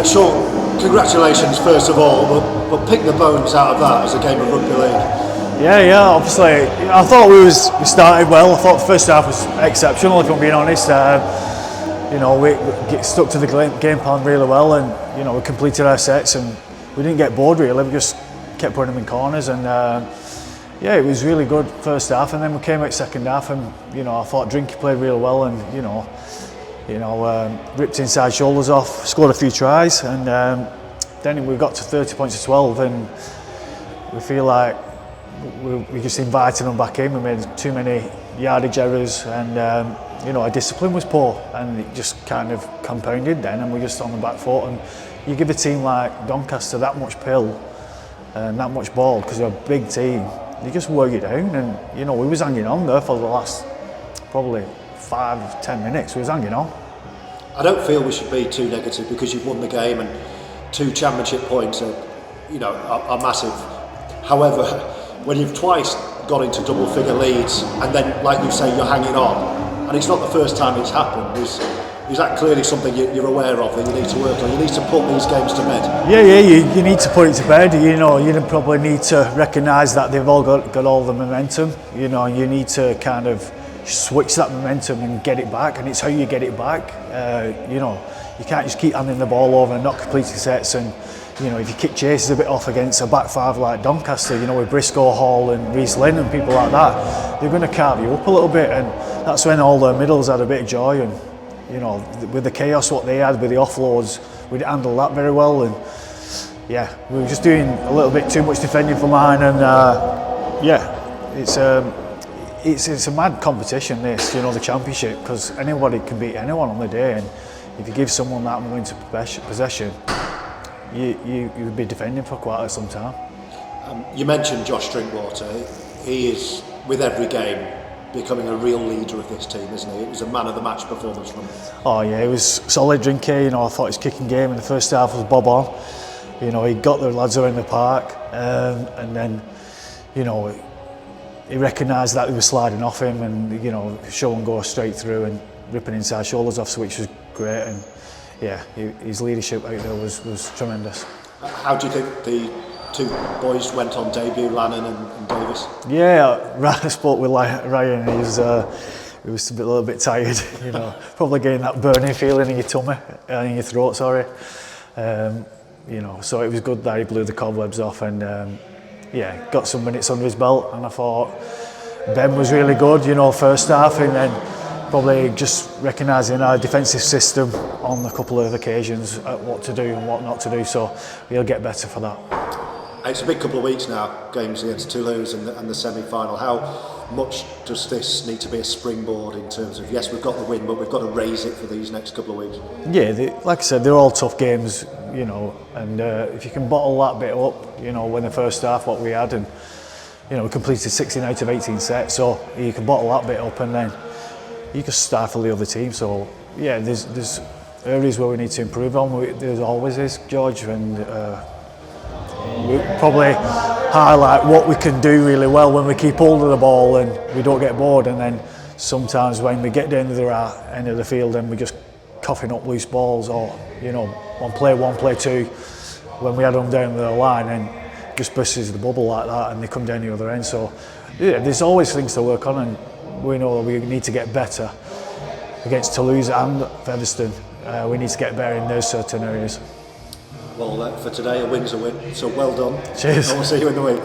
Sean, congratulations first of all, but pick the bones out of that as a game of rugby league. Yeah, obviously, I thought we started well. I thought the first half was exceptional, if I'm being honest. We stuck to the game plan really well, and we completed our sets, and we didn't get bored really. We just kept putting them in corners, and it was really good first half. And then we came out second half, and I thought Drinky played really well, and ripped inside shoulders off, scored a few tries, and then we got to 30 points to 12, and we feel like we just invited them back in. We made too many yardage errors, and our discipline was poor, and it just kind of compounded then, and we're just on the back foot. And you give a team like Doncaster that much pill and that much ball, because they're a big team, they just wear you down. And we was hanging on there for the last probably 5-10 minutes. We was hanging on. I don't feel we should be too negative, because you've won the game, and 2 championship points are massive. However, when you've twice got into double figure leads, and then, like you say, you're hanging on, and it's not the first time it's happened, is that clearly something you're aware of, that you need to work on? You need to put these games to bed. Yeah, you need to put it to bed. You probably need to recognise that they've all got all the momentum. You need to kind of switch that momentum and get it back, and it's how you get it back. You can't just keep handing the ball over and not completing sets, and if your kick chases a bit off against a back five like Doncaster, with Briscoe, Hall and Reece Lynn and people like that, they're going to carve you up a little bit, and that's when all the middles had a bit of joy. And with the chaos what they had with the offloads, we'd handle that very well, and we were just doing a little bit too much defending for mine, and it's a mad competition, this, the championship, because anybody can beat anyone on the day, and if you give someone that momentum possession, you'd be defending for quite some time. You mentioned Josh Drinkwater. He is, with every game, becoming a real leader of this team, isn't he? It was a man of the match performance from him. Oh yeah, he was solid, Drinky. I thought his kicking game in the first half was bob on. He got the lads around the park, and then he recognised that they were sliding off him, and show and go straight through and ripping inside shoulders off, which was great. And his leadership out there was tremendous. How do you think the 2 boys went on debut, Lannan and Davis? I spoke with Ryan. He was a little bit tired, probably getting that burning feeling in your tummy, in your throat, sorry. So it was good that he blew the cobwebs off, and got some minutes under his belt. And I thought Ben was really good, first half, and then probably just recognising our defensive system on a couple of occasions, what to do and what not to do, so he'll get better for that. It's a big couple of weeks now, games against Toulouse and the semi-final. How much does this need to be a springboard in terms of, yes, we've got the win, but we've got to raise it for these next couple of weeks? Like I said, they're all tough games, and if you can bottle that bit up, when the first half what we had, and we completed 16 out of 18 sets, so you can bottle that bit up, and then you can stifle the other team. So there's areas where we need to improve on. There always is, George, and we probably highlight what we can do really well when we keep hold of the ball and we don't get bored. And then sometimes when we get down to the end of the field and we're just coughing up loose balls, or one play 2, when we had them down the line, and just bursts the bubble like that, and they come down the other end. So there's always things to work on, and we know we need to get better against Toulouse and Featherstone. We need to get better in those certain areas. Well, for today, a win's a win, so well done. Cheers. And we'll see you in the week.